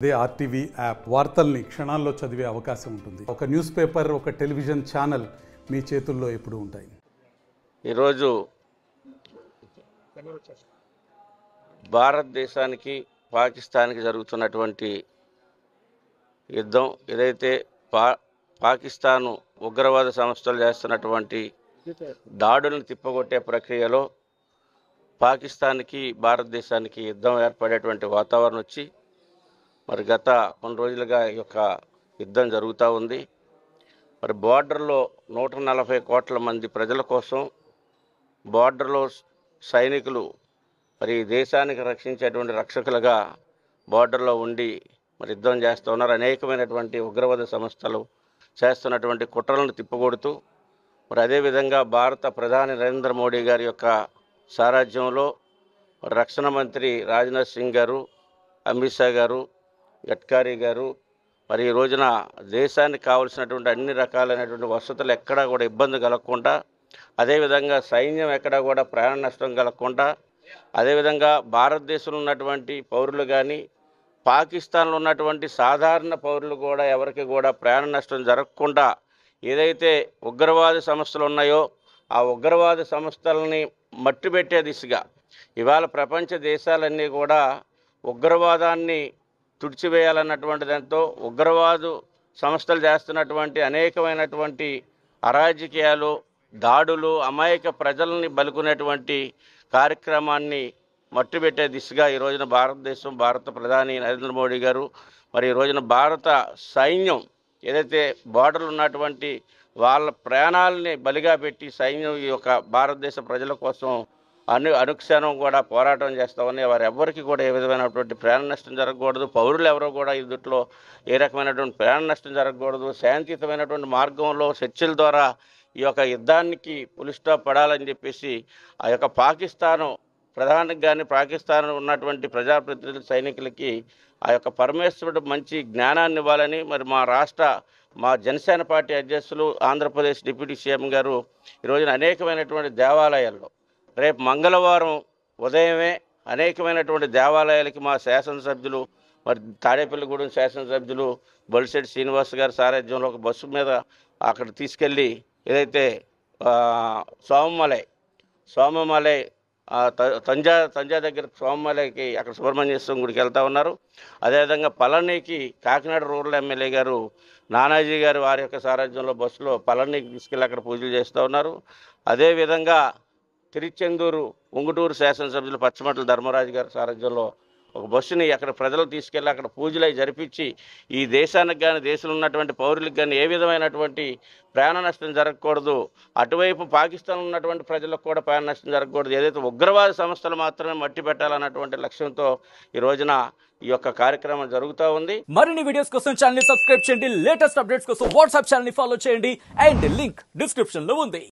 అదే RTV app వార్తల్ని క్షణాల్లో చదివే అవకాశం ఉంటుంది. ఒక న్యూస్ పేపర్, ఒక టెలివిజన్ ఛానల్ మీ చేతుల్లో ఎప్పుడూ ఉంటాయి. ఈరోజు భారతదేశానికి పాకిస్తాన్కి జరుగుతున్నటువంటి యుద్ధం ఏదైతే పాకిస్తాను ఉగ్రవాద సంస్థలు చేస్తున్నటువంటి దాడులను తిప్పగొట్టే ప్రక్రియలో పాకిస్తాన్కి భారతదేశానికి యుద్ధం ఏర్పడేటువంటి వాతావరణం వచ్చి మరి గత కొన్ని రోజులుగా ఈ యొక్క యుద్ధం జరుగుతూ ఉంది. మరి బోర్డర్లో 140 కోట్ల మంది ప్రజల కోసం బోర్డర్లో సైనికులు మరి దేశానికి రక్షించేటువంటి రక్షకులుగా బోర్డర్లో ఉండి మరి యుద్ధం చేస్తూ ఉన్నారు. అనేకమైనటువంటి ఉగ్రవాద సంస్థలు చేస్తున్నటువంటి కుట్రలను తిప్పగొడుతూ మరి అదేవిధంగా భారత ప్రధాని నరేంద్ర మోడీ గారి యొక్క సారథ్యంలో రక్షణ మంత్రి రాజ్నాథ్ సింగ్ గారు, అమిత్ షా గారు, గడ్కరీ గారు మరి ఈ రోజున దేశానికి కావాల్సినటువంటి అన్ని రకాలైనటువంటి వసతులు ఎక్కడా కూడా ఇబ్బంది కలగకుండా, అదేవిధంగా సైన్యం ఎక్కడా కూడా ప్రాణ నష్టం కలగకుండా, అదేవిధంగా భారతదేశంలో ఉన్నటువంటి పౌరులు కానీ పాకిస్తాన్లో ఉన్నటువంటి సాధారణ పౌరులు కూడా ఎవరికి కూడా ప్రాణ నష్టం జరగకుండా ఏదైతే ఉగ్రవాద సంస్థలు ఉన్నాయో ఆ ఉగ్రవాద సంస్థలని మట్టిపెట్టే దిశగా ఇవాళ ప్రపంచ దేశాలన్నీ కూడా ఉగ్రవాదాన్ని తుడిచివేయాలన్నటువంటి దాంతో ఉగ్రవాదు సంస్థలు చేస్తున్నటువంటి అనేకమైనటువంటి అరాజకీయాలు, దాడులు, అమాయక ప్రజల్ని బలుకునేటువంటి కార్యక్రమాన్ని మట్టిపెట్టే దిశగా ఈ రోజున భారతదేశం, భారత ప్రధాని నరేంద్ర మోడీ గారు మరి ఈ రోజున భారత సైన్యం ఏదైతే బార్డర్లు ఉన్నటువంటి వాళ్ళ ప్రాణాలని బలిగా పెట్టి సైన్యం ఈ యొక్క భారతదేశ ప్రజల కోసం అనుక్షణం కూడా పోరాటం చేస్తూ ఉన్నాయి. వారు ఎవరికి కూడా ఏ విధమైనటువంటి ప్రాణ నష్టం జరగకూడదు, పౌరులు ఎవరో కూడా ఇందులో ఏ రకమైనటువంటి ప్రాణ నష్టం జరగకూడదు, శాంతియుతమైనటువంటి మార్గంలో చర్చల ద్వారా ఈ యొక్క యుద్ధానికి పులి స్టాప్ పడాలని చెప్పేసి ఆ యొక్క పాకిస్తాను ప్రధానికి కానీ పాకిస్తాన్ ఉన్నటువంటి ప్రజాప్రతినిధుల సైనికులకి ఆ యొక్క పరమేశ్వరుడు మంచి జ్ఞానాన్ని ఇవ్వాలని మరి మా జనసేన పార్టీ అధ్యక్షులు ఆంధ్రప్రదేశ్ డిప్యూటీ సీఎం గారు ఈరోజున అనేకమైనటువంటి దేవాలయాల్లో రేపు మంగళవారం ఉదయమే అనేకమైనటువంటి దేవాలయాలకి మా శాసనసభ్యులు మరి తాడేపల్లిగూడెం శాసనసభ్యులు బొలిశెట్టి శ్రీనివాస్ గారి సారథ్యంలో ఒక బస్సు మీద అక్కడ తీసుకెళ్ళి ఏదైతే సోమమలై తంజా దగ్గర సోమమలైకి అక్కడ సుబ్రహ్మణ్యేశ్వరం గుడికి వెళ్తూ ఉన్నారు. అదేవిధంగా పళనికి కాకినాడ రూరల్ ఎమ్మెల్యే గారు నానాజీ గారు వారి యొక్క సారథ్యంలో బస్సులో పళనికి తీసుకెళ్ళి అక్కడ పూజలు చేస్తూ ఉన్నారు. అదేవిధంగా తిరుచెందూరు ఉంగుటూరు శాసనసభ్యులు పచ్చమట్ల ధర్మరాజు గారి సారథ్యంలో ఒక బస్సుని అక్కడ ప్రజలు తీసుకెళ్ళి అక్కడ పూజలై జరిపించి ఈ దేశానికి కానీ దేశంలో ఉన్నటువంటి పౌరులకు కానీ ఏ విధమైనటువంటి ప్రాణ నష్టం జరగకూడదు, అటువైపు పాకిస్తాన్ ఉన్నటువంటి ప్రజలకు కూడా ప్రాణ నష్టం జరగకూడదు, ఏదైతే ఉగ్రవాద సంస్థలు మాత్రమే మట్టి పెట్టాలన్నటువంటి లక్ష్యంతో ఈ రోజున ఈ యొక్క కార్యక్రమం జరుగుతూ ఉంది. మరిన్ని వీడియోస్ కోసం ఛానల్ ని సబ్స్క్రైబ్ చేయండి, లేటెస్ట్ అప్డేట్స్ కోసం వాట్సాప్ ఛానల్ ని ఫాలో చేయండి అండ్ లింక్ డిస్క్రిప్షన్ లో ఉంది.